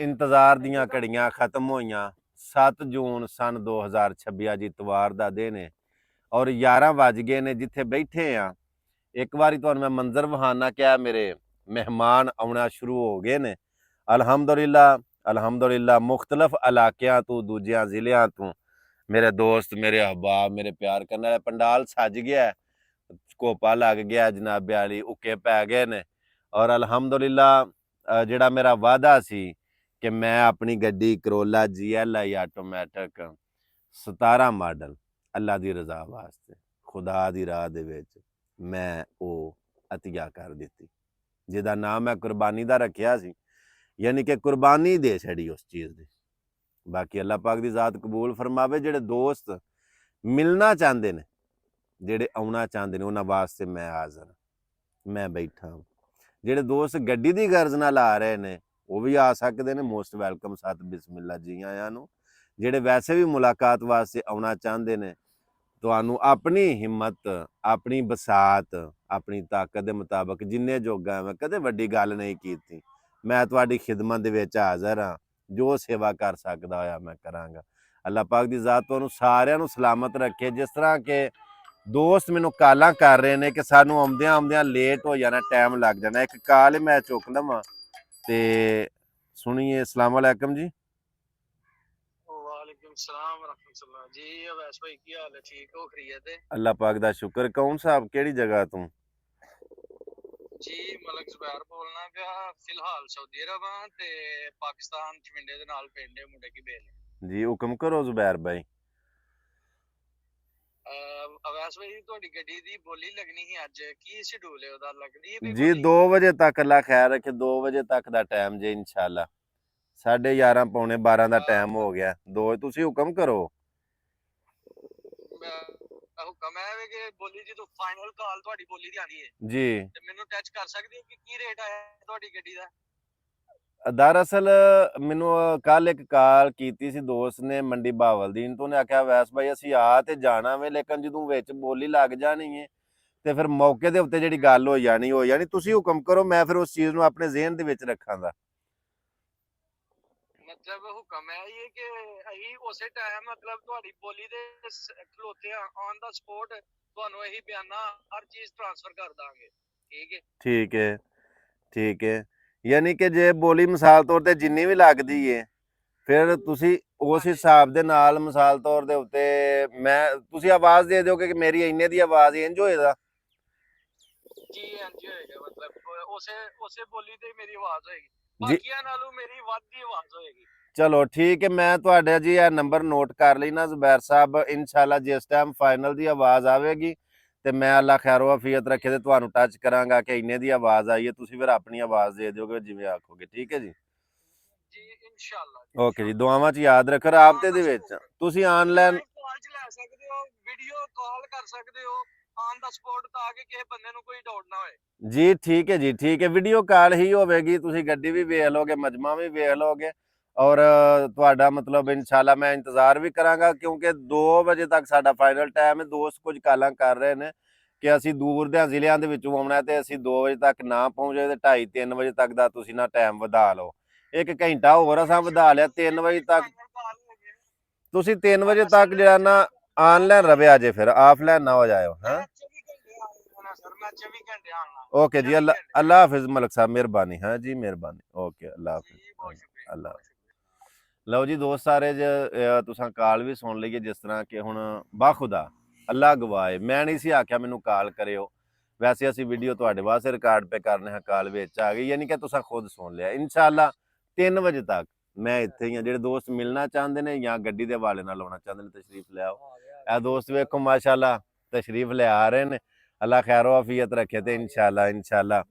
ਇੰਤਜ਼ਾਰ ਦੀਆਂ ਘੜੀਆਂ ਖਤਮ ਹੋਈਆਂ। 7 ਜੂਨ ਸਨ 2026 ਜੀ ਇਤਵਾਰ ਦਾ ਦਿਨ ਹੈ ਔਰ 11 ਵੱਜ ਗਏ ਨੇ ਜਿੱਥੇ ਬੈਠੇ ਆ। ਇੱਕ ਵਾਰੀ ਤੁਹਾਨੂੰ ਮੈਂ ਮੰਜ਼ਰ ਵਹਾਨਾ ਕਿਹਾ, ਮੇਰੇ ਮਹਿਮਾਨ ਆਉਣਾ ਸ਼ੁਰੂ ਹੋ ਗਏ ਨੇ। ਅਲਹਮਦੁਲਿਲਾ ਅਲਹਮਦੁਲਿਲਾ, ਮੁਖਤਲਫ ਇਲਾਕਿਆਂ ਤੋਂ, ਦੂਜਿਆਂ ਜ਼ਿਲ੍ਹਿਆਂ ਤੋਂ ਮੇਰੇ ਦੋਸਤ, ਮੇਰੇ ਅਹਬਾਬ, ਮੇਰੇ ਪਿਆਰ ਕਰਨ ਵਾਲੇ। ਪੰਡਾਲ ਸੱਜ ਗਿਆ, ਕੋਪਾ ਲੱਗ ਗਿਆ, ਜਨਾਬੇ ਵਾਲੀ ਉੱਕੇ ਪੈ ਗਏ ਨੇ। ਔਰ ਅਲਹਮਦੁਲਿਲਾ ਜਿਹੜਾ ਮੇਰਾ ਵਾਅਦਾ ਸੀ ਕਿ ਮੈਂ ਆਪਣੀ ਗੱਡੀ ਕਰੋਲਾ GLI ਆਟੋਮੈਟਿਕ 17 ਮਾਡਲ ਅੱਲਾ ਦੀ ਰਜ਼ਾ ਵਾਸਤੇ ਖੁਦਾ ਦੀ ਰਾਹ ਦੇ ਵਿੱਚ ਮੈਂ ਉਹ ਅਤੀਆ ਕਰ ਦਿੱਤੀ, ਜਿਹਦਾ ਨਾਮ ਮੈਂ ਕੁਰਬਾਨੀ ਦਾ ਰੱਖਿਆ ਸੀ। ਯਾਨੀ ਕਿ ਕੁਰਬਾਨੀ ਦੇ ਛੜੀ ਉਸ ਚੀਜ਼ ਦੀ। ਬਾਕੀ ਅੱਲਾ ਪਾਕ ਦੀ ਜ਼ਾਤ ਕਬੂਲ ਫਰਮਾਵੇ। ਜਿਹੜੇ ਦੋਸਤ ਮਿਲਣਾ ਚਾਹੁੰਦੇ ਨੇ, ਜਿਹੜੇ ਆਉਣਾ ਚਾਹੁੰਦੇ ਨੇ, ਉਹਨਾਂ ਵਾਸਤੇ ਮੈਂ ਹਾਜ਼ਰ, ਮੈਂ ਬੈਠਾ। ਜਿਹੜੇ ਦੋਸਤ ਗੱਡੀ ਦੀ ਗਰਜ਼ ਨਾਲ ਆ ਰਹੇ ਨੇ ਉਹ ਵੀ ਆ ਸਕਦੇ ਨੇ, ਮੋਸਟ ਵੈਲਕਮ, ਸਤ ਬਿਸਮਿਲ੍ਲਾ, ਜੀ ਆਇਆਂ ਨੂੰ। ਜਿਹੜੇ ਵੈਸੇ ਵੀ ਮੁਲਾਕਾਤ ਵਾਸਤੇ ਆਉਣਾ ਚਾਹੁੰਦੇ ਨੇ, ਤੁਹਾਨੂੰ ਆਪਣੀ ਹਿੰਮਤ, ਆਪਣੀ ਬਸਾਤ, ਆਪਣੀ ਤਾਕਤ ਦੇ ਮੁਤਾਬਕ ਜਿੰਨੇ ਜੋਗਾ, ਮੈਂ ਕਦੇ ਵੱਡੀ ਗੱਲ ਨਹੀਂ ਕੀਤੀ। ਮੈਂ ਤੁਹਾਡੀ ਖਿਦਮਤ ਦੇ ਵਿੱਚ ਹਾਜ਼ਰ ਹਾਂ। ਜੋ ਸੇਵਾ ਕਰ ਸਕਦਾ ਹੋਇਆ ਮੈਂ ਕਰਾਂਗਾ। ਅੱਲਾਹ ਪਾਕ ਦੀ ਜ਼ਾਤ ਤੁਹਾਨੂੰ ਸਾਰਿਆਂ ਨੂੰ ਸਲਾਮਤ ਰੱਖੇ। ਜਿਸ ਤਰ੍ਹਾਂ ਕਿ ਦੋਸਤ ਮੈਨੂੰ ਕਾਲਾਂ ਕਰ ਰਹੇ ਨੇ ਕਿ ਸਾਨੂੰ ਆਉਂਦਿਆਂ ਆਉਂਦਿਆਂ ਲੇਟ ਹੋ ਜਾਣਾ, ਟਾਈਮ ਲੱਗ ਜਾਣਾ। ਇੱਕ ਕਾਲ ਮੈਂ ਚੁੱਕ ਲਵਾਂ ਤੇ ਸੁਣੀਏ। अस्सलाम वालेकुम जी। वालेकुम सलाम रहमतुल्लाह जी। अवैस भाई की हाल है? ठीक हो? खैरियत है? अल्लाह पाक दा शुक्र। कौन साहब केड़ी जगह तू? जी मलक जुबैर बोलना पिया। फिलहाल सऊदी अरब हां ते पाकिस्तान चविंडे दे नाल पिंड है मुंडे की बेल। जी हुक्म करो जुबैर भाई। अवैस भाई ਤੁਹਾਡੀ ਗੱਡੀ ਦੀ ਬੋਲੀ ਲੱਗਣੀ ਸੀ ਅੱਜ, ਕੀ ਸ਼ਡਿਊਲ ਹੈ ਉਹਦਾ? ਲੱਗਦੀ ਹੈ जी 2 ਵਜੇ ਤੱਕ ਅੱਲਾ ਖੈਰ ਰੱਖੇ। 2 ਵਜੇ ਤੱਕ ਦਾ ਟਾਈਮ ਜੇ ਇਨਸ਼ਾਅੱਲਾ। 11:30 ਪੌਣੇ 12 ਦਾ ਟਾਈਮ ਹੋ ਗਿਆ। 2 ਤੁਸੀਂ ਹੁਕਮ ਕਰੋ। ਹੁਕਮ ਹੈ ਕਿ ਬੋਲੀ ਜਦੋਂ ਫਾਈਨਲ ਕਾਲ ਤੁਹਾਡੀ ਬੋਲੀ ਦੀ ਆਣੀ ਹੈ ਜੀ ਤੇ ਮੈਨੂੰ ਟੱਚ ਕਰ ਸਕਦੇ ਹੋ ਕਿ ਕੀ ਰੇਟ ਆਇਆ ਤੁਹਾਡੀ ਗੱਡੀ ਦਾ? दरअसल मैनू कल एक काल की सी दोस्त ने मंडी बहावलदीन तो, उन्हें आख्या वैस भाई असी आ ते जाना वे, लेकिन जो विच बोली लग जानी है तो फिर मौके के उत्ते जिहड़ी गल हो जानी। तुसीं हुक्म करो, मैं फिर उस चीज़ नूं अपने ज़हन दे विच रखांगा। मतलब हुक्म है ये कि अही उसे टाइम मतलब तुहाडी बोली दे खलोते ऑन द स्पॉट तुहानू यही बयाना हर चीज़ ट्रांसफर कर दांगे। ठीक है? ठीक है, ठीक है। यानी कि जे बोली मिसाल तौर ते जिन्नी भी लगदी है फिर तुसी उस हिसाब दे नाल मिसाल तौर दे उत्ते मैं तुसी आवाज़ दे दोगे कि मेरी इन्ने दी आवाज़ इंज होएगा? जी इंज होएगा, मतलब उसे बोली ते मेरी आवाज़ होएगी, बाकियां नालों मेरी वध दी आवाज़ होएगी। चलो ठीक है, मैं तुहाडा जी यह नंबर नोट कर लेना जुबैर साहब। इंशाल्लाह जिस टाइम फाइनल दी आवाज़ आवेगी ਤੇ ਮੈਂ ਅੱਲਾ ਖੈਰੋ ਆਫੀਅਤ ਰੱਖੇ ਤੇ ਤੁਹਾਨੂੰ ਟੱਚ ਕਰਾਂਗਾ ਕਿ ਇੰਨੇ ਦੀ ਆਵਾਜ਼ ਆਈ ਹੈ, ਤੁਸੀਂ ਫਿਰ ਆਪਣੀ ਆਵਾਜ਼ ਦੇ ਦਿਓਗੇ ਜਿਵੇਂ ਆਖੋਗੇ। ਠੀਕ ਹੈ ਜੀ? ਜੀ ਇਨਸ਼ਾਅੱਲਾ। ਓਕੇ ਜੀ, ਦੁਆਵਾਂ 'ਚ ਯਾਦ ਰੱਖੋ। ਰਾਬਤੇ ਦੇ ਵਿੱਚ ਤੁਸੀਂ ਆਨਲਾਈਨ ਕਾਲ 'ਚ ਲੈ ਸਕਦੇ ਹੋ, ਵੀਡੀਓ ਕਾਲ ਕਰ ਸਕਦੇ ਹੋ ਔਨ ਦਾ ਸਪੌਟ, ਤਾਂ ਕਿ ਕਿਸੇ ਬੰਦੇ ਨੂੰ ਕੋਈ ਡਾਊਟ ਨਾ ਹੋਏ। ਜੀ ਠੀਕ ਹੈ ਜੀ, ਠੀਕ ਹੈ। ਵੀਡੀਓ ਕਾਲ ਹੀ ਹੋਵੇਗੀ, ਤੁਸੀਂ ਗੱਡੀ ਵੀ ਵੇਖ ਲੋਗੇ, ਮਜਮਾ ਵੀ ਵੇਖ ਲੋਗੇ ਔਰ ਤੁਹਾਡਾ ਮਤਲਬ ਇਨਸ਼ਾਅੱਲਾ ਮੈਂ ਇੰਤਜ਼ਾਰ ਵੀ ਕਰਾਂਗਾ, ਕਿਉਂਕਿ 2 ਵਜੇ ਤੱਕ ਸਾਡਾ ਫਾਈਨਲ ਟਾਈਮ ਹੈ। ਦੋਸਤ ਕੁਝ ਕਾਲਾਂ ਕਰ ਰਹੇ ਨੇ ਕਿ ਅਸੀਂ ਦੂਰ ਦੇ ਜ਼ਿਲ੍ਹਿਆਂ ਦੇ ਵਿੱਚੋਂ ਆਉਣਾ ਤੇ ਅਸੀਂ 2 ਵਜੇ ਤੱਕ ਨਾ ਪਹੁੰਚੇ ਤੇ 2:30-3 ਵਜੇ ਤੱਕ ਦਾ ਤੁਸੀਂ ਨਾ ਟਾਈਮ ਵਧਾ ਲਓ। 1 ਘੰਟਾ ਹੋਰ ਅਸਾਂ ਵਧਾ ਲਿਆ 3 ਵਜੇ ਤੱਕ। ਤੁਸੀਂ 3 ਵਜੇ ਤੱਕ ਜਿਹੜਾ ਨਾ ਆਨਲਾਈਨ ਰਵਿਆ ਜੇ, ਫਿਰ ਆਫਲਾਈਨ ਨਾ ਹੋ ਜਾਇਓ। ਹਾਂ ओके जी, अल्लाह हाफिज मलक साहब, मेहरबानी। हाँ जी मेहरबानी। ओके अल्लाह हाफिज, अल्लाह। लो जी दोस्त सारे तुसां काल भी सुन लीए। जिस तरह कि हुण बाखुदा अल्लाह गवाए मैं नहीं सी आख्या मैनू काल करियो, वैसे असी वीडियो तुहाडे वास्ते रिकॉर्ड पे करने हैं। काल विच आ गई, यानी कि तुसां खुद सुन लिया। इंशाअल्लाह 3 वजे तक मैं इत्थे ही हां। जिहड़े दोस्त मिलना चाहते हैं या गड्डी दे हवाले नाल आउणा चाहते हैं, तशरीफ ले आओ। ए दोस्त वेखो माशाअल्लाह तशरीफ ले आ रहे हैं। अल्लाह खैरो आफियत रखे ते इंशाअल्लाह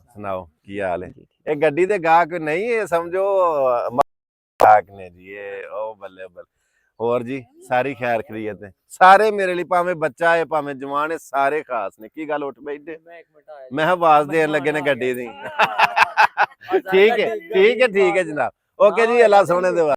सुनाओ की हाल है? ये गड्डी दे गाहक नहीं, ये समझो गाहक ने जी। ये ओ बल्ले बल्ले। और जी सारी खैर खैरियत है? सारे मेरे लिए भावें बच्चा है भावें जवान है, सारे खास ने। की गल उठ बैठे? मैं आवाज देन लगे ने गड्डी दी। ठीक है ठीक है ठीक है जनाब। ओके जी, अल्लाह सोने दे।